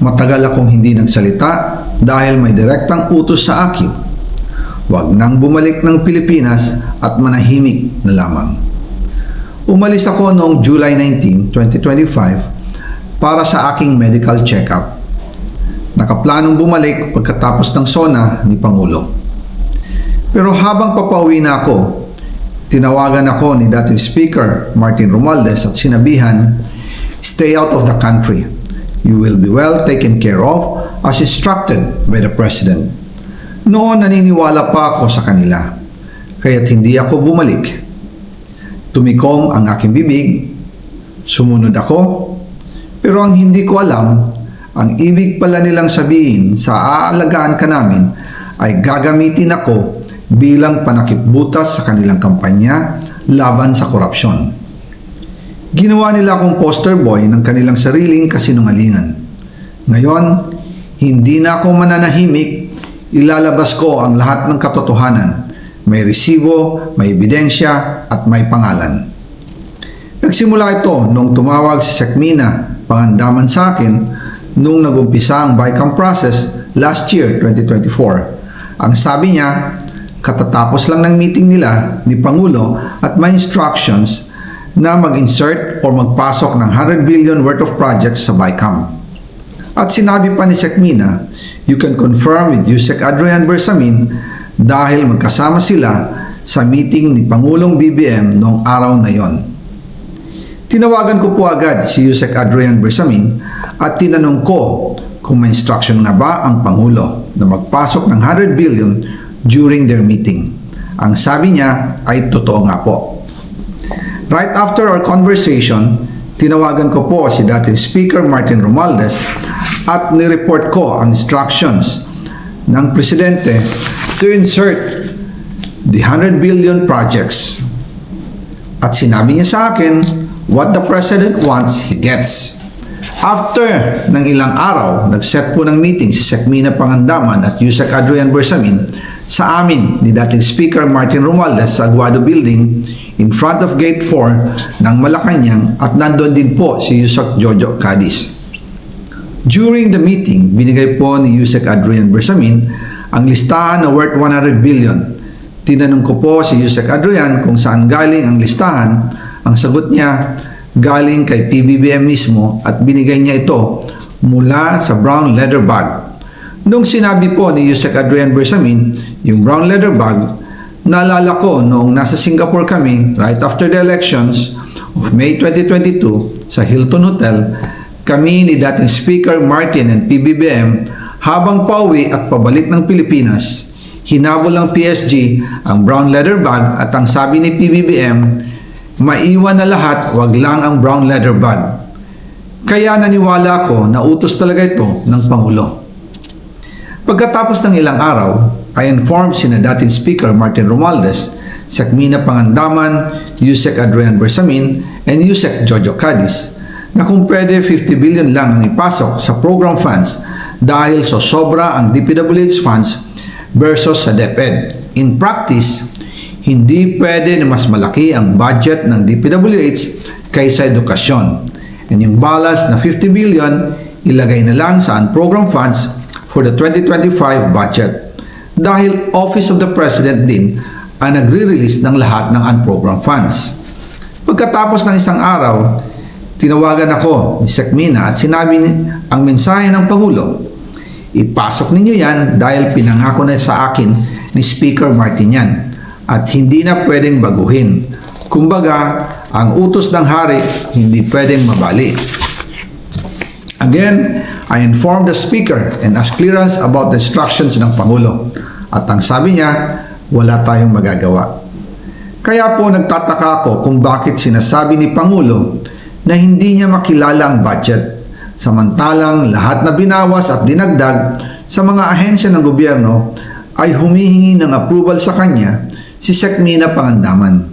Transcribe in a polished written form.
Matagal akong hindi nagsalita dahil may direktang utos sa akin. Huwag nang bumalik ng Pilipinas at manahimik na lamang. Umalis ako noong July 19, 2025 para sa aking medical check-up. Nakaplanong bumalik pagkatapos ng SONA ni Pangulo. Pero habang papauwi na ako, tinawagan ako ni dating Speaker Martin Romualdez at sinabihan, "Stay out of the country. You will be well taken care of as instructed by the President." Noon naniniwala pa ako sa kanila, kaya't hindi ako bumalik. Tumikom ang aking bibig, sumunod ako, pero ang hindi ko alam, ang ibig pala nilang sabihin sa aalagaan ka namin ay gagamitin ako bilang panakipbutas sa kanilang kampanya laban sa korupsyon. Ginawa nila akong poster boy ng kanilang sariling kasinungalingan. Ngayon, hindi na ako mananahimik, ilalabas ko ang lahat ng katotohanan. May resibo, may ebidensya, at may pangalan. Nagsimula ito nung tumawag si Sekmina Pangandaman sa akin nung nagumpisa ang BICAM process last year, 2024. Ang sabi niya, katatapos lang ng meeting nila ni Pangulo at may instructions na mag-insert o magpasok ng 100 billion worth of projects sa BICAM. At sinabi pa ni Sekmina, you can confirm with Yusek Adrian Bersamin dahil magkasama sila sa meeting ni Pangulong BBM noong araw na yon. Tinawagan ko po agad si Yusek Adrian Bersamin at tinanong ko kung may instruction nga ba ang Pangulo na magpasok ng 100 billion during their meeting. Ang sabi niya ay totoo nga po. Right after our conversation, tinawagan ko po si dating Speaker Martin Romualdez at nireport ko ang instructions ng Presidente to insert the 100 billion projects. At sinabi niya sa akin, what the President wants, he gets. After ng ilang araw, nag-set po ng meeting si Sekmina Pangandaman at Yusek Adrian Bersamin sa amin ni dating Speaker Martin Romualdez sa Aguado Building in front of Gate 4 ng Malacanang at nandun din po si Yusek Jojo Cadiz. During the meeting, binigay po ni Yusek Adrian Bersamin ang listahan na worth 100 billion. Tinanong ko po si Yusek Adrian kung saan galing ang listahan. Ang sagot niya, galing kay PBBM mismo at binigay niya ito mula sa brown leather bag. Nung sinabi po ni Yusek Adrian Bersamin yung brown leather bag, naalala ko noong nasa Singapore kami right after the elections of May 2022 sa Hilton Hotel, kami ni dating Speaker Martin and PBBM habang pauwi at pabalik ng Pilipinas, hinabol ng PSG ang brown leather bag at ang sabi ni PBBM, maiwan na lahat, wag lang ang brown leather bag. Kaya naniwala ako na utos talaga ito ng Pangulo. Pagkatapos ng ilang araw, I informed sina dating Speaker Martin Romualdez, Sekmina Pangandaman, Yusek Adrian Bersamin, and Yusek Jojo Cadiz na kung pwede 50 billion lang ang ipasok sa program funds dahil so sobra ang DPWH funds versus sa DepEd. In practice, hindi pwede na mas malaki ang budget ng DPWH kaysa edukasyon. And yung balance na 50 billion, ilagay na lang sa program funds for the 2025 budget. Dahil Office of the President din ang nagre-release ng lahat ng unprogrammed funds. Pagkatapos ng isang araw, tinawagan ako ni Sekmina at sinabi ang mensahe ng Pangulo, ipasok ninyo yan dahil pinangako na sa akin ni Speaker Martin yan at hindi na pwedeng baguhin. Kumbaga, ang utos ng hari hindi pwedeng mabali. Again, I informed the Speaker and asked clearance about the instructions ng Pangulo. At ang sabi niya, wala tayong magagawa. Kaya po nagtataka ako kung bakit sinasabi ni Pangulo na hindi niya makilala ang budget. Samantalang lahat na binawas at dinagdag sa mga ahensya ng gobyerno ay humihingi ng approval sa kanya si Sekmina Pangandaman.